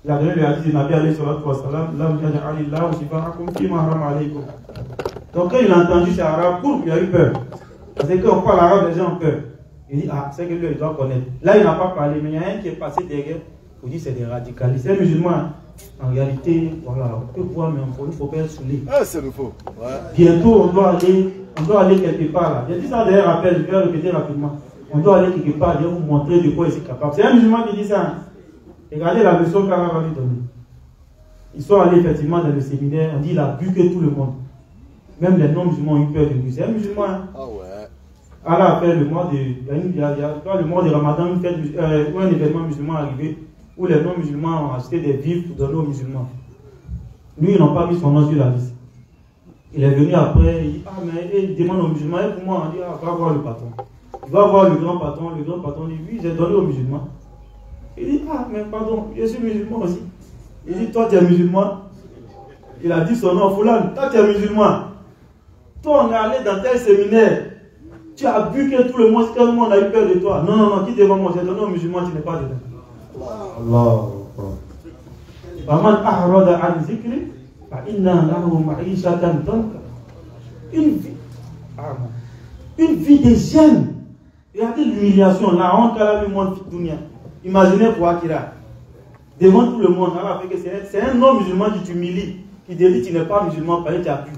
Il a donné le hadith de Nabi alayhi salatu wa salam, donc quand il a entendu ces arabes, il a eu peur. Parce que quand on parle arabe, les gens ont peur. Il dit, ah, c'est que lui, il doit connaître. Là, il n'a pas parlé, mais il y a un qui est passé derrière. Il dit, c'est des radicalistes. C'est musulmans. En réalité, voilà, on peut voir, mais il ne faut pas être saoulé. Ah, c'est le faux. Ouais. Bientôt, on doit aller quelque part là. J'ai dit ça d'ailleurs, rappel, je vais répéter rapidement. On doit aller quelque part, je vais vous montrer de quoi il est capable. C'est un musulman qui dit ça. Hein. Regardez la version qu'Allah va lui donner. Ils sont allés effectivement dans le séminaire, on dit il a bu que tout le monde. Même les non-musulmans ont eu peur de lui. C'est un musulman. Hein. Ah ouais. Allah a fait le mois le mois de Ramadan, où un événement musulman est arrivé, où les non-musulmans ont acheté des vivres pour donner aux musulmans. Lui, ils n'ont pas mis son nom sur la liste. Il est venu après, il dit, ah mais il demande aux musulmans, et pour moi, on dit, ah, va voir le patron. Il va voir le grand patron dit, oui, j'ai donné aux musulmans. Il dit, ah mais pardon, je suis musulman aussi. Il dit, toi tu es musulman. Il a dit son nom, Foulan, toi tu es musulman. Toi on est allé dans tel séminaire. Tu as bu que tout le monde a eu peur de toi. Non, non, non, qui devant moi, j'ai donné aux musulmans, tu n'es pas dedans. Allah. Une vie de gêne. Regardez l'humiliation, la honte qu'elle a eu moins de dunya. Imaginez pour Akira. Devant tout le monde, c'est un homme musulman qui t'humilie, qui te dit tu n'es pas musulman parce que tu as bu.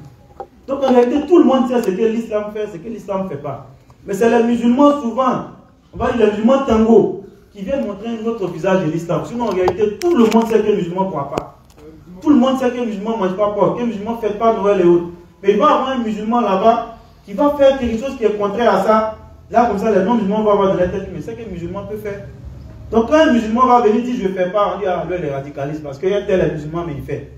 Donc en réalité, tout le monde sait ce que l'islam fait, ce que l'islam ne fait pas. Mais c'est les musulmans souvent, on va dire les musulmans tango, qui viennent montrer un autre visage de l'islam. Sinon en réalité, tout le monde sait que les musulmans ne croient pas. Tout le monde sait que les musulmans ne mangent pas porc, que les musulmans ne fêtent pas Noël et autres. Mais il va y avoir un musulman là-bas qui va faire quelque chose qui est contraire à ça. Là, comme ça, les non-musulmans vont avoir de la tête, mais c'est que les musulmans peuvent faire. Donc quand un musulman va venir dire je ne fais pas, on dit ah, lui il est radicaliste parce qu'il y a tel musulman mais il fait.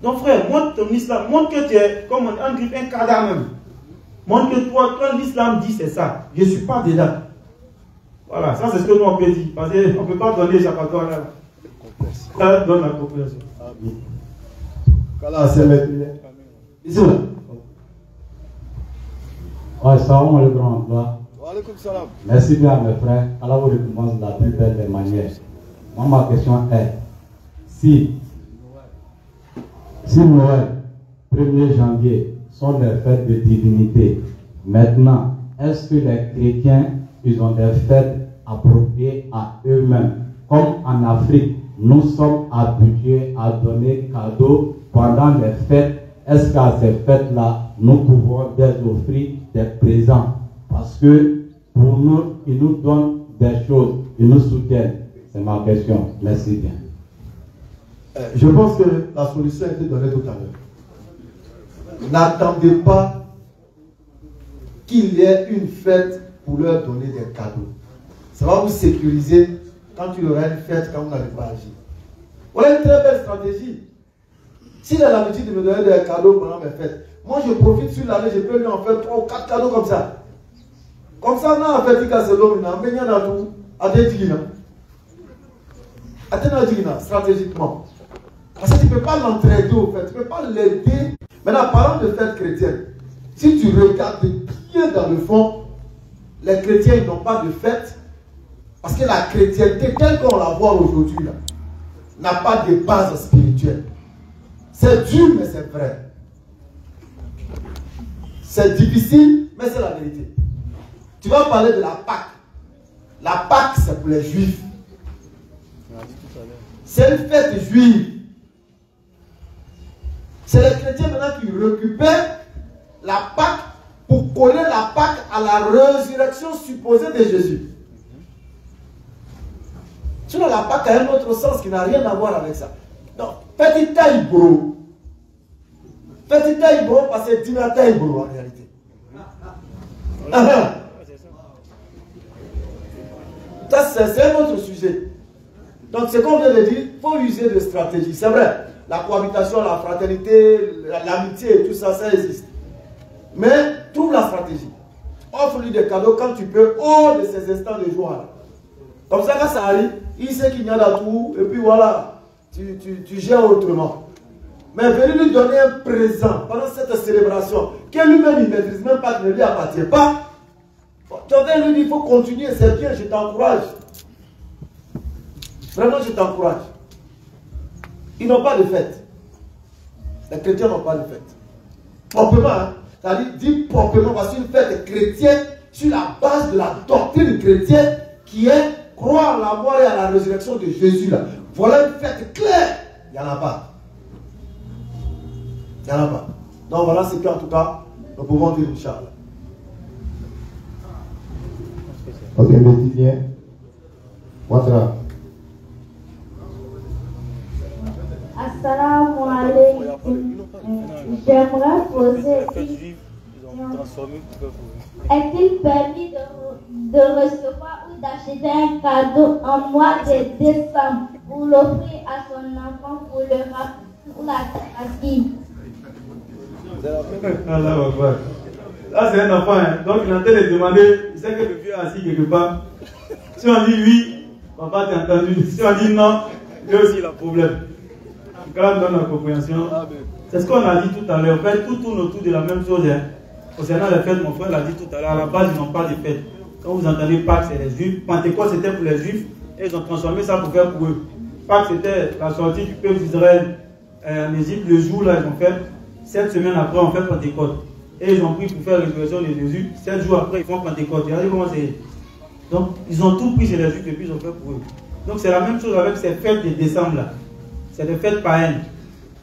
Donc frère, montre ton islam, montre que tu es comme un cadavre même. Montre que toi, quand l'islam dit c'est ça, je ne suis pas dedans. Voilà, ça c'est ce que nous on peut dire. Parce qu'on ne peut pas donner l'échappatoire là. Ça donne la compréhension. Amen. Qu'Allah s'est mis. Bisous là. Ouais, salam le grand doigt. Merci bien mes frères. Allah vous récompense de la plus belle des manières. Moi, ma question est, si Noël, 1er janvier, sont des fêtes de divinité, maintenant, est-ce que les chrétiens, ils ont des fêtes appropriées à eux-mêmes? Comme en Afrique, nous sommes habitués à donner cadeaux pendant les fêtes. Est-ce qu'à ces fêtes-là, nous pouvons leur offrir des présents? Parce que pour nous, ils nous donnent des choses, ils nous soutiennent. C'est ma question. Merci bien. Je pense que la solution a été donnée tout à l'heure. N'attendez pas qu'il y ait une fête pour leur donner des cadeaux. Ça va vous sécuriser quand il y aura une fête, quand vous n'allez pas agir. Voilà une très belle stratégie. S'il a l'habitude de me donner des cadeaux pendant mes fêtes, moi je profite sur l'année, je peux lui en faire 3 ou 4 cadeaux comme ça. Comme ça, on a fait que c'est l'homme, on a mis dans tout, à des dignes. Stratégiquement. Parce que tu ne peux pas l'entraider au fait, tu ne peux pas l'aider. Maintenant, parlant de fête chrétienne, si tu regardes bien dans le fond, les chrétiens ils n'ont pas de fête, parce que la chrétienté telle qu'on la voit aujourd'hui n'a pas de base spirituelle. C'est dur, mais c'est vrai. C'est difficile, mais c'est la vérité. Tu vas parler de la Pâque. La Pâque, c'est pour les Juifs. C'est une fête juive. C'est les chrétiens maintenant qui récupèrent la Pâque pour coller la Pâque à la résurrection supposée de Jésus. Sinon, la Pâque a un autre sens qui n'a rien à voir avec ça. Donc, petit taille bro. Petit taille bro parce que tu n'as taille bro en réalité. Ça, c'est un autre sujet. Donc, ce qu'on vient de dire, il faut user de stratégie. C'est vrai, la cohabitation, la fraternité, l'amitié, tout ça, ça existe. Mais trouve la stratégie. Offre-lui des cadeaux quand tu peux, hors de ces instants de joie. Comme ça, quand ça arrive, il sait qu'il y a là tout, et puis voilà, tu gères autrement. Mais venir lui donner un présent pendant cette célébration, que lui-même il ne maîtrise même pas, qui ne lui appartient pas, tu vas lui dire, il faut continuer, c'est bien, je t'encourage. Vraiment, je t'encourage. Ils n'ont pas de fête. Les chrétiens n'ont pas de fête. Proprement, hein? C'est-à-dire, dit proprement, voici une fête chrétienne sur la base de la doctrine chrétienne qui est croire à la mort et à la résurrection de Jésus. Là. Voilà une fête claire. Il n'y en a pas. Il n'y en a pas. Donc voilà ce qu'en tout cas, nous pouvons dire, Inch'Allah. Ok, merci bien. Watra. Assalamu alaikum. J'aimerais poser une question. Est-il permis de recevoir ou d'acheter un cadeau en mois de décembre pour l'offrir à son enfant pour le rappeler ou la tabaski? Là, c'est un enfant, hein. Donc il est en train de demander, il sait que le vieux est assis quelque part. Si on dit oui, papa t'as entendu. Si on dit non, lui aussi il a un problème. Quand on donne la compréhension, c'est ce qu'on a dit tout à l'heure. En fait, tout tourne autour de la même chose. Hein. Concernant les fêtes, mon frère l'a dit tout à l'heure, à la base, ils n'ont pas de fêtes. Quand vous entendez Pâques, c'est les Juifs. Pentecôte, c'était pour les Juifs. Et ils ont transformé ça pour faire pour eux. Pâques, c'était la sortie du peuple d'Israël en Égypte. Le jour là, ils ont fait. 7 semaines après, on fait Pentecôte. Et ils ont pris pour faire la résurrection de Jésus. 7 jours après, ils font Pentecôte. Regardez comment c'est. Donc, ils ont tout pris chez les Juifs et puis ils ont fait pour eux. Donc, c'est la même chose avec ces fêtes de décembre là. C'est des fêtes païennes.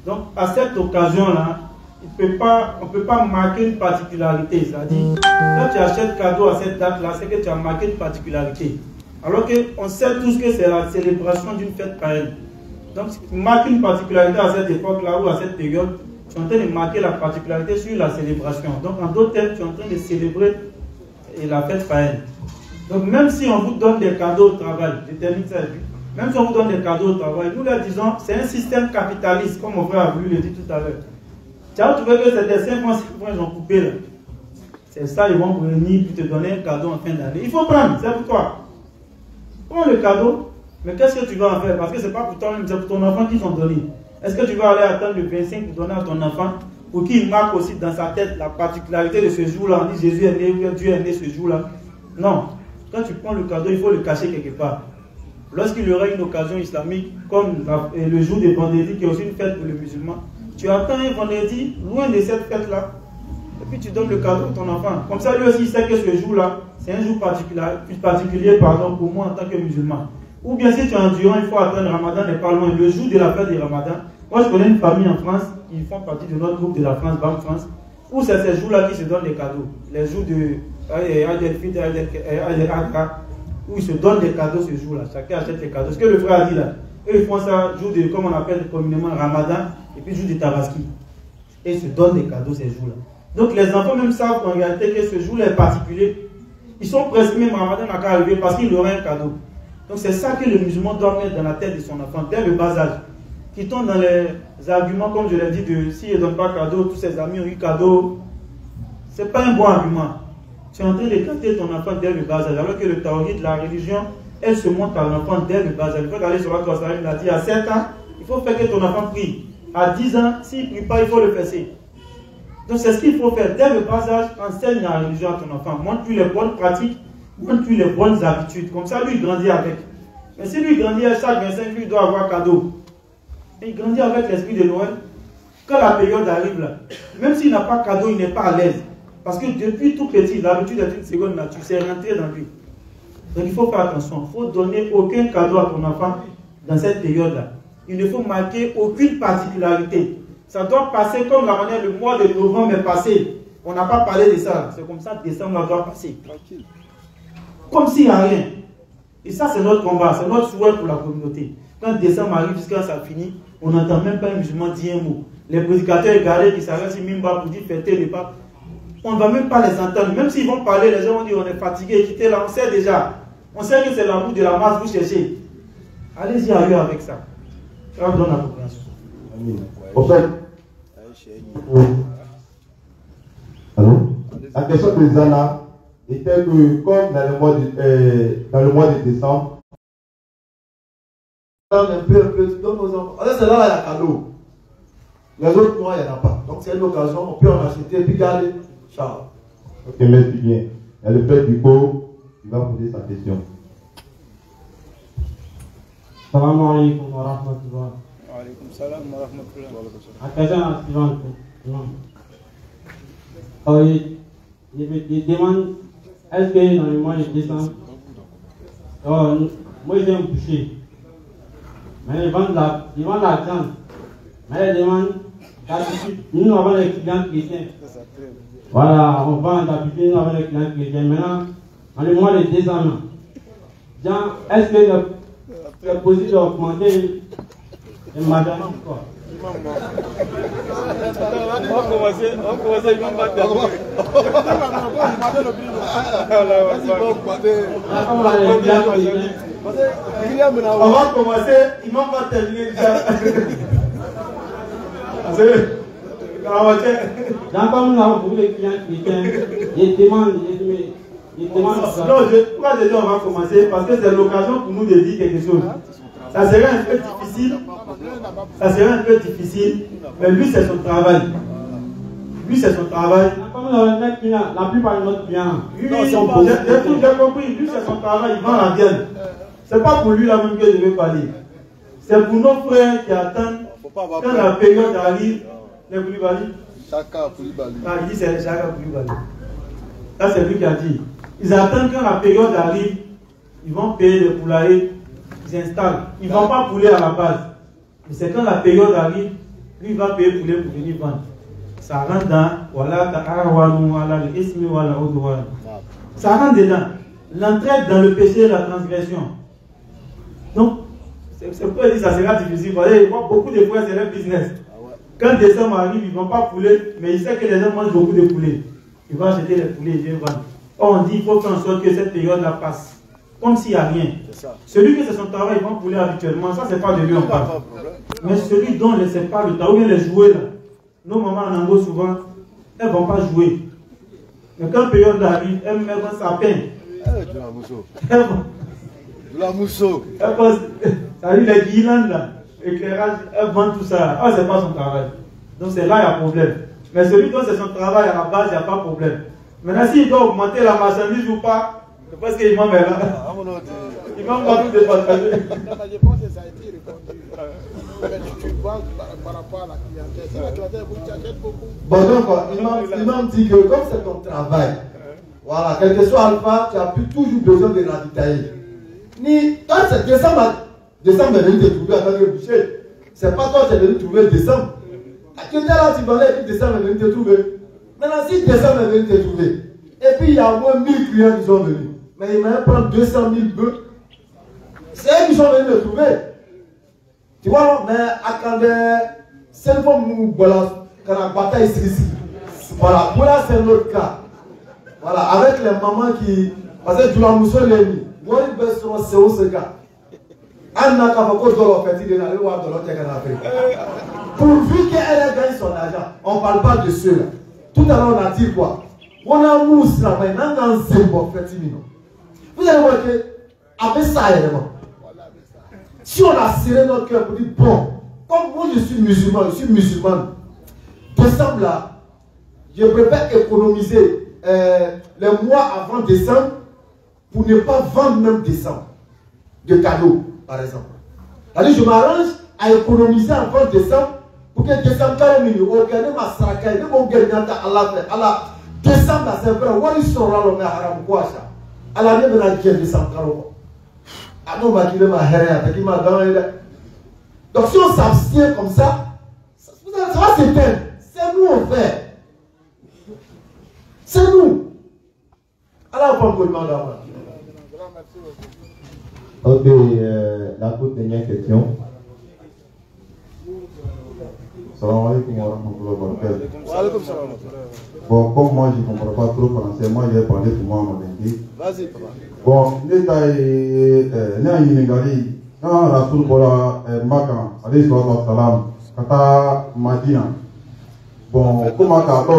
Donc, à cette occasion-là, on ne peut pas marquer une particularité. C'est-à-dire, quand tu achètes cadeau à cette date-là, c'est que tu as marqué une particularité. Alors qu'on sait tous que c'est la célébration d'une fête païenne. Donc, si tu marques une particularité à cette époque-là ou à cette période, tu es en train de marquer la particularité sur la célébration. Donc, en d'autres termes, tu es en train de célébrer la fête païenne. Donc, même si on vous donne des cadeaux au travail, je termine ça. Même si on vous donne des cadeaux au travail, nous leur disons, c'est un système capitaliste, comme mon frère a voulu le dire tout à l'heure. Tu as trouvé que c'était 5 francs, ils ont coupé là. C'est ça, ils vont vous réunir pour te donner un cadeau en fin d'année. Il faut prendre, c'est pour toi. Prends le cadeau, mais qu'est-ce que tu vas en faire? Parce que ce n'est pas pour toi-même, c'est pour ton enfant qu'ils ont donné. Est-ce que tu vas aller attendre le 25 pour donner à ton enfant, pour qu'il marque aussi dans sa tête la particularité de ce jour-là? On dit Jésus est né, Dieu est né ce jour-là. Non. Quand tu prends le cadeau, il faut le cacher quelque part. Lorsqu'il y aura une occasion islamique, comme le jour de vendredi, qui est aussi une fête pour les musulmans, tu attends un vendredi, loin de cette fête-là, et puis tu donnes le cadeau à ton enfant. Comme ça, lui aussi, il sait que ce jour-là, c'est un jour particulier pour moi en tant que musulman. Ou bien si tu es endurant, il faut attendre, Ramadan n'est pas loin. Le jour de la fête de Ramadan, moi je connais une famille en France, qui font partie de notre groupe de la France, BAM France, où c'est ces jours-là qui se donnent des cadeaux. Les jours de où ils se donnent des cadeaux ce jour-là. Chacun achète des cadeaux. Ce que le frère a dit là, eux ils font ça jour de, comme on appelle communément Ramadan, et puis jour de Tabaski. Et ils se donnent des cadeaux ces jours-là. Donc les enfants même savent en réalité que ce jour-là est particulier. Ils sont presque même Ramadan n'a qu'à arriver parce qu'il aura un cadeau. Donc c'est ça que le musulman doit mettre dans la tête de son enfant dès le bas âge. Qui tombe dans les arguments, comme je l'ai dit, de s'il ne donne pas cadeau, tous ses amis ont eu cadeau. Ce n'est pas un bon argument. Tu es en train de casser ton enfant dès le bas âge. Alors que le tawhid, la religion, elle se montre à l'enfant dès le bas âge. Il faut aller sur la Torah, il a dit à 7 ans, il faut faire que ton enfant prie. À 10 ans, s'il ne prie pas, il faut le fesser. Donc c'est ce qu'il faut faire. Dès le bas âge, enseigne la religion à ton enfant. Montre-lui les bonnes pratiques, montre-lui les bonnes habitudes. Comme ça, lui, il grandit avec. Mais si lui, il grandit à chaque 25, lui, il doit avoir cadeau. Et il grandit avec l'esprit de Noël. Quand la période arrive là, même s'il n'a pas cadeau, il n'est pas à l'aise. Parce que depuis tout petit, l'habitude est une seconde nature, c'est rentré dans lui. Donc il faut faire attention. Il faut donner aucun cadeau à ton enfant dans cette période-là. Il ne faut marquer aucune particularité. Ça doit passer comme la manière le mois de novembre est passé. On n'a pas parlé de ça. C'est comme ça que décembre doit passer. Tranquille. Comme s'il n'y a rien. Et ça, c'est notre combat, c'est notre souhait pour la communauté. Quand décembre arrive jusqu'à ça finit, on n'entend même pas un musulman dire un mot. Les prédicateurs égarés qui s'arrêtent sur Mimba pour dire fêter le pape, on ne va même pas les entendre. Même s'ils vont parler, les gens vont dire on est fatigué, quittez là, on sait déjà. On sait que c'est l'amour de la masse, vous cherchez. Allez-y ailleurs avec ça. Ça donne la compréhension. Au fait, allô? La question de Zana était que, comme dans le mois de décembre, un peu, donne aux enfants. C'est là, il y a cadeau. Les autres mois, il n'y en a pas. Donc c'est une occasion, on peut en acheter et puis garder. Ciao. Ok, merci bien. Il y a le père Duco qui va poser sa question. Salam alaikum wa rahmatullah. La question suivante. Il demande, est-ce que dans le mois de décembre, moi j'ai un boucher, mais ils vendent la viande, mais ils demandent, d'habitude, nous avons les clients chrétiens. Voilà, on vend d'habitude, nous avons les clients chrétiens. Maintenant, dans le mois de décembre, est-ce que c'est possible d'augmenter le magasin quoi? On va commencer, ils vont battre. On va commencer, ils vont pas terminer déjà. Comme nous avons beaucoup de clients chrétiens, ils demandent. Non, pourquoi je dis on va commencer? Parce que c'est l'occasion pour nous de dire quelque chose. Ça serait un peu difficile, mais lui c'est son travail. Comme la plupart de nos clients, j'ai compris, lui c'est son travail, il vend la viande. C'est pas pour lui là même que je vais parler. C'est pour nos frères qui attendent quand la période arrive, les Koulibaly. Chaka Koulibaly. Ah, il dit c'est Chaka Koulibaly. Ça c'est lui qui a dit. Ils attendent quand la période arrive, ils vont payer les poulaillers, ils installent. Ils ne vont pas pouler à la base. Mais c'est quand la période arrive, lui il va payer poulet pour venir vendre. Ça rentre dans, ça rentre dedans. L'entraide dans le péché et la transgression. Donc, c'est pourquoi je dis ça sera difficile. Vous voyez, beaucoup de fois c'est leur business. Quand décembre arrive, ils ne vont pas pouler, mais ils savent que les gens mangent beaucoup de poulet. Ils vont acheter les poulets et viennent vendre. On dit qu'il faut faire en sorte que cette période-là passe. Comme s'il n'y a rien. Celui qui c'est son travail, il va pouler habituellement. Ça, c'est pas de lui on parle. Mais celui dont ce n'est pas le travail, ou bien les jouets là. Nos mamans en Angola, souvent, elles ne vont pas jouer. Mais quand la période arrive, elles vont sa peine. De la mousseau. Ça dit les guirlandes là, éclairage, elles vendent tout ça. Ah, c'est pas son travail. Donc c'est là qu'il y a problème. Mais celui dont c'est son travail à la base, il n'y a pas de problème. Maintenant, s'il doit augmenter la marchandise ou pas, c'est parce qu'il m'en met là. Il m'en va tout départager. Je pense que ça a été répondu. Tu vois par rapport à la clientèle. Si la clientèle vous achète beaucoup. Bon, donc, il m'a dit que comme c'est ton travail, voilà, quel que soit Alpha, tu as toujours besoin de ravitailler. Toi, c'est décembre est venu te trouver en tant que boucher. C'est pas toi qui es venu trouver décembre. Tu étais là, tu vendais, et puis décembre est venu te trouver. Maintenant, si décembre est venu te trouver, et puis il y a au moins 1000 clients qui sont venus, mais il m'a prendre 200 000 bœufs, c'est eux qui sont venus te trouver. Tu vois, mais à quand c'est le moment voilà, quand la bataille est ici. Voilà, voilà c'est notre cas. Voilà, avec les mamans qui. Parce que tu l'as moussé les nuits. Moi, il baisse sur ce cas. Anna Kafako doit faire il est allé voir dans l'autre Afrique. Pourvu qu'elle gagne son argent, on ne parle pas de ceux-là. Tout à l'heure, on a dit quoi? On a moussé là, mais on a un zéro fait. Vous allez voir que, avec ça, élément. Si on a serré notre cœur pour dire, bon, comme moi je suis musulman, décembre là, je préfère économiser les mois avant décembre pour ne pas vendre même décembre de cadeaux, par exemple. Alors je m'arrange à économiser avant décembre pour que décembre, quand même, on gagne ma sarakaï, on gagne Allah, décembre là, c'est vrai, on y sera là, on a haram quoi ça. Allah ne me l'a dit décembre. Donc si on s'abstient comme ça, ça va s'éteindre. C'est nous on fait. C'est nous. Alors on peut demander à moi. Ok, la toute dernière question. Salam alaikum wa rahmatullahi wa barakatuh. Bon, comme moi je ne comprends pas trop français, moi je vais parler pour moi en anglais. Vas-y, papa. Bon, l'État est quand Rasoul Bola Makan, alayhi salam, kata Madina. Bon, comment qu'à toi,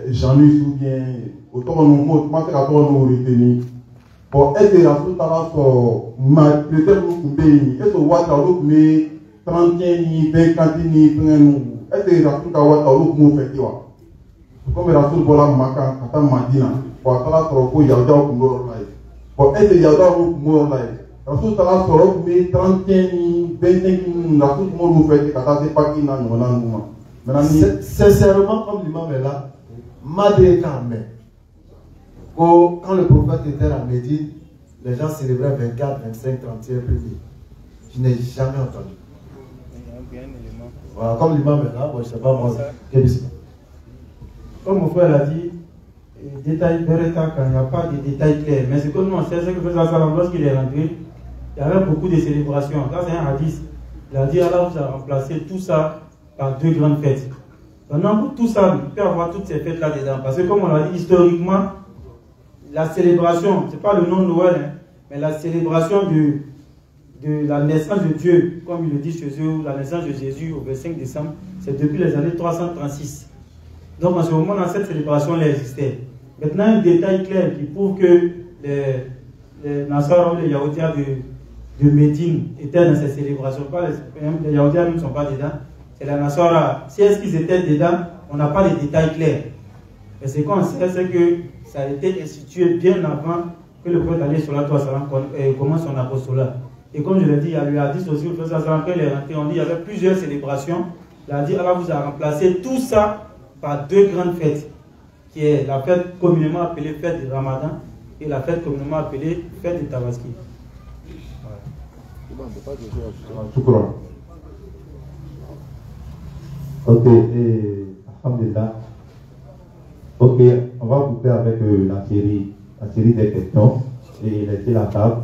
Jean-Louis ou bien, autant nous, comment qu'à toi nous retenir. Bon, est-ce que Rasoul Tala so, peut-être nous pays, est-ce que Ouattara mais 30 ni 50 ni est-ce que Rasoul Tala nous fait quoi? Comme Rasoul Bola Makan, kata Madina. Bon, Tala so, Yauda ou Bon, est-ce que Yauda ou Rasoul Tala sort mais 31 ni 25 na tout le monde fait que c'est pas qui n'a non. Sincèrement, comme l'imam est là, madre quand le prophète était à Médine, les gens célébraient 24, 25, 31 premiers. Je n'ai jamais entendu. Voilà, comme l'imam est là, moi, je ne sais pas moi. Comme mon frère l'a dit, détail Beretta, quand il n'y a pas de détails clairs. Mais ce que nous on sait, c'est que lorsqu'il est rentré, il y avait beaucoup de célébrations. Ça, c'est un hadith. Il a dit Allah vous a remplacé tout ça par 2 grandes fêtes. Maintenant, pour tout ça, il peut y avoir toutes ces fêtes-là dedans. Parce que, comme on l'a dit, historiquement, la célébration, ce n'est pas le nom de Noël, hein, mais la célébration de la naissance de Dieu, comme il le dit chez eux, la naissance de Jésus au 25 décembre, c'est depuis les années 336. Donc, en ce moment-là, cette célébration-là existait. Maintenant, un détail clair qui prouve que les Nassara ou les Yaoudia de Médine étaient dans ces célébrations. Pas les Yaoudia ne sont pas dedans. C'est la Nassara. Si est-ce qu'ils étaient dedans, on n'a pas de détails clairs. Mais ce qu'on sait, c'est que ça a été institué bien avant que le prophète Ali sallallahu alayhi wa sallam commence son apostolat. Et comme je l'ai dit, il y a le hadith aussi, le prophète sallallahu alayhi wa sallam, quand il est rentré, on dit qu'il y avait plusieurs célébrations. Il a dit Allah vous a remplacé tout ça par 2 grandes fêtes, qui est la fête communément appelée fête du Ramadan et la fête communément appelée fête de Tabaski. Ok, alhamdulillah. Ok, on va couper avec la série des questions et laisser la table,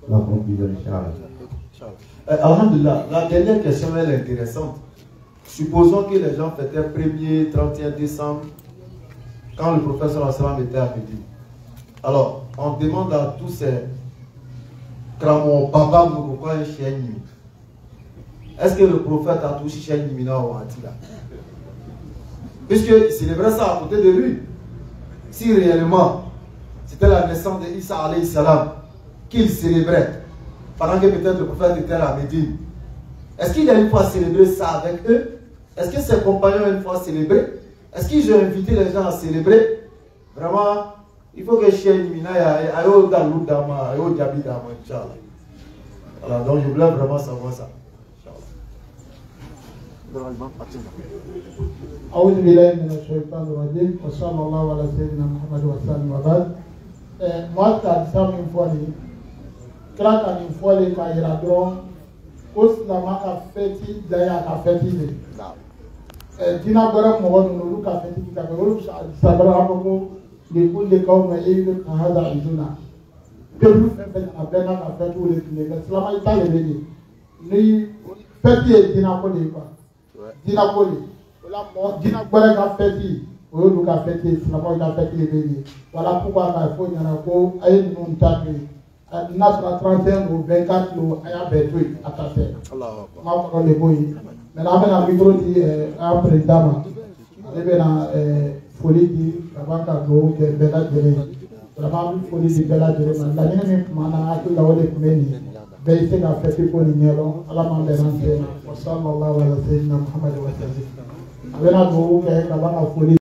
la conclusion de Charles. Alhamdulillah, la dernière question elle est intéressante. Supposons que les gens fêtaient 1er, 31 décembre, quand le professeur Assalam était à Médine. Alors, on demande à tous ces cramons, papa, Mourouka et Chien Nimi. Est-ce que le prophète a touché Chien Nimina ou Atila? Puisqu'il célébrait ça à côté de lui. Si réellement c'était la naissance d'Issa alayhi salam qu'il célébrait, pendant que peut-être le prophète était à Médine, est-ce qu'il a une fois célébré ça avec eux? Est-ce que ses compagnons ont une fois célébré? Est-ce qu'ils ont invité les gens à célébrer? Vraiment, il faut que Chien Nimina aille au Dalou Dama, aille au Diaby Dama, Inch'Allah. Voilà, donc je voulais vraiment savoir ça. أعوذ بالله من الشيطان الرجيم وصلى الله على سيدنا محمد وسلم وبعد. Moi, tu as dit ça une fois, quand tu as une fois les caïradons, au Slama a fait d'ailleurs a fait Dina Bara Mohon, nous a fait qui a fait Sabra Amoko, les coups de Kauma et le Kahada Izuna. Que nous faisons à Bena a fait tous les Slama est allé venir. Nous faisons Dina Poli. Dina Poli. Dina Bara a fait nous a fait Slama a fait les venir. Voilà pourquoi il faut y en avoir à une montée. Notre 31 ou 24 nous a bétruit à ta tête. Ma parole est bonne. Mais là, on a micro dit un président. Il y a une folie qui avant qu'à que Bella Déré. Vraiment une folie de Bella Déré. La ligne mana a tout là où les kumeni. Béissé a fait pour l'ignorant. À la main des anciens. Sallallahu alayhi wa sallam. Muhammad wa sallam. Avec la go que avant la folie.